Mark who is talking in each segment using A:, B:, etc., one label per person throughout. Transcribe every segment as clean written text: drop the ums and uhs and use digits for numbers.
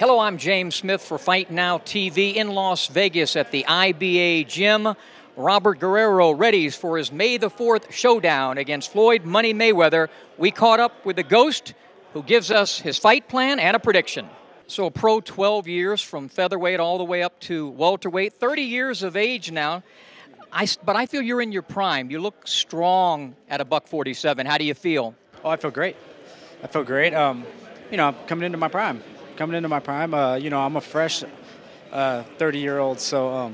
A: Hello, I'm James Smith for Fight Now TV in Las Vegas at the IBA gym. Robert Guerrero readies for his May the 4th showdown against Floyd Money Mayweather. We caught up with the Ghost, who gives us his fight plan and a prediction. So a pro 12 years from featherweight all the way up to welterweight, 30 years of age now. But I feel you're in your prime. You look strong at a $147. How do you feel?
B: Oh, I feel great. I feel great. I'm coming into my prime. I'm a fresh 30-year-old, so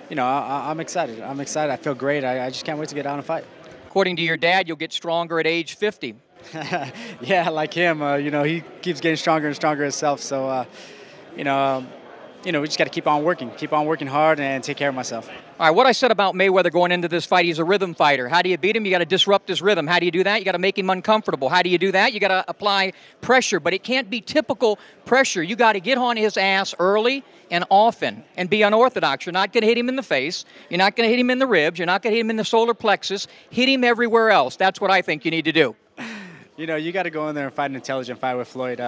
B: I'm excited. I feel great. I just can't wait to get out and fight.
A: According to your dad, you'll get stronger at age 50.
B: Yeah, like him. He keeps getting stronger and stronger himself. So, we just got to keep on working hard, and take care of myself.
A: All right, what I said about Mayweather going into this fight, he's a rhythm fighter. How do you beat him? You got to disrupt his rhythm. How do you do that? You got to make him uncomfortable. How do you do that? You got to apply pressure, but it can't be typical pressure. You got to get on his ass early and often and be unorthodox. You're not going to hit him in the face. You're not going to hit him in the ribs. You're not going to hit him in the solar plexus. Hit him everywhere else. That's what I think you need to do.
B: You got to go in there and fight an intelligent fight with Floyd.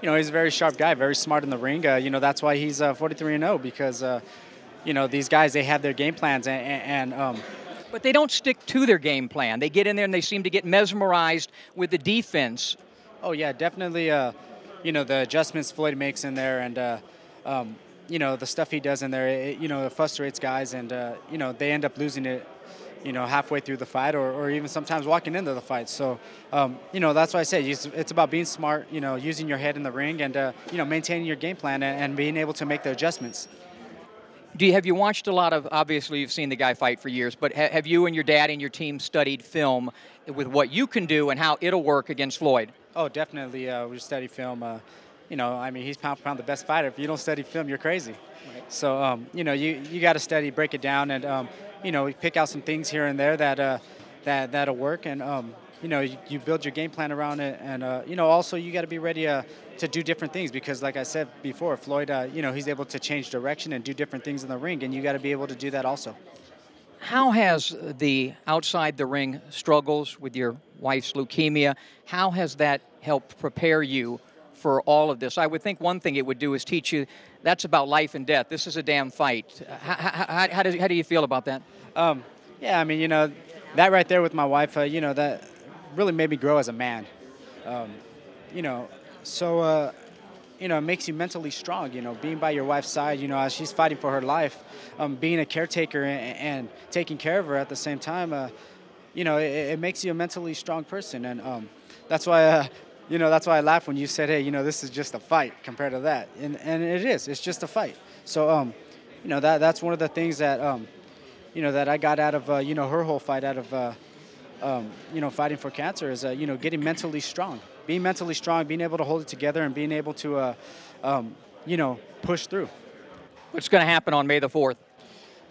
B: He's a very sharp guy, very smart in the ring. That's why he's 43-0 because, these guys, they have their game plans
A: But they don't stick to their game plan. They get in there and they seem to get mesmerized with the defense.
B: Oh, yeah, definitely, the adjustments Floyd makes in there and, the stuff he does in there, it frustrates guys and, they end up losing it. Halfway through the fight or even sometimes walking into the fight. So, that's why I say it's about being smart, using your head in the ring and, maintaining your game plan and being able to make the adjustments.
A: Have you watched a lot of, obviously you've seen the guy fight for years, but have you and your dad and your team studied film with what you can do and how it'll work against Floyd?
B: Oh, definitely. We study film. He's pound for pound the best fighter. If you don't study film, you're crazy. Right. So, you got to study, break it down, and, we pick out some things here and there that'll work, and you build your game plan around it, and also you got to be ready to do different things because, like I said before, Floyd, he's able to change direction and do different things in the ring, and you got to be able to do that also.
A: How has the outside the ring struggles with your wife's leukemia? How has that helped prepare you for all of this? I would think one thing it would do is teach you that's about life and death. This is a damn fight. How do you feel about that?
B: That right there with my wife, that really made me grow as a man. It makes you mentally strong, being by your wife's side, as she's fighting for her life, being a caretaker and taking care of her at the same time, it makes you a mentally strong person. And that's why that's why I laughed when you said, hey, this is just a fight compared to that. And it is. It's just a fight. So, that's one of the things that, that I got out of, her whole fight out of, fighting for cancer is, getting mentally strong. Being mentally strong, being able to hold it together and being able to, push through.
A: What's going to happen on May the 4th?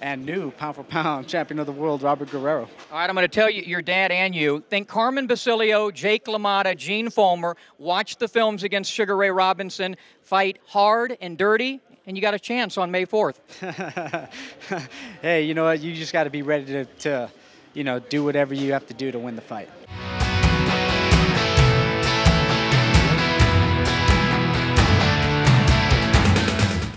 B: And new pound-for-pound champion of the world, Robert Guerrero.
A: All right, I'm going to tell you, your dad and you, think Carmen Basilio, Jake LaMotta, Gene Fulmer, watch the films against Sugar Ray Robinson, fight hard and dirty, and you got a chance on May 4th.
B: Hey, you know what? You just got to be ready to do whatever you have to do to win the fight.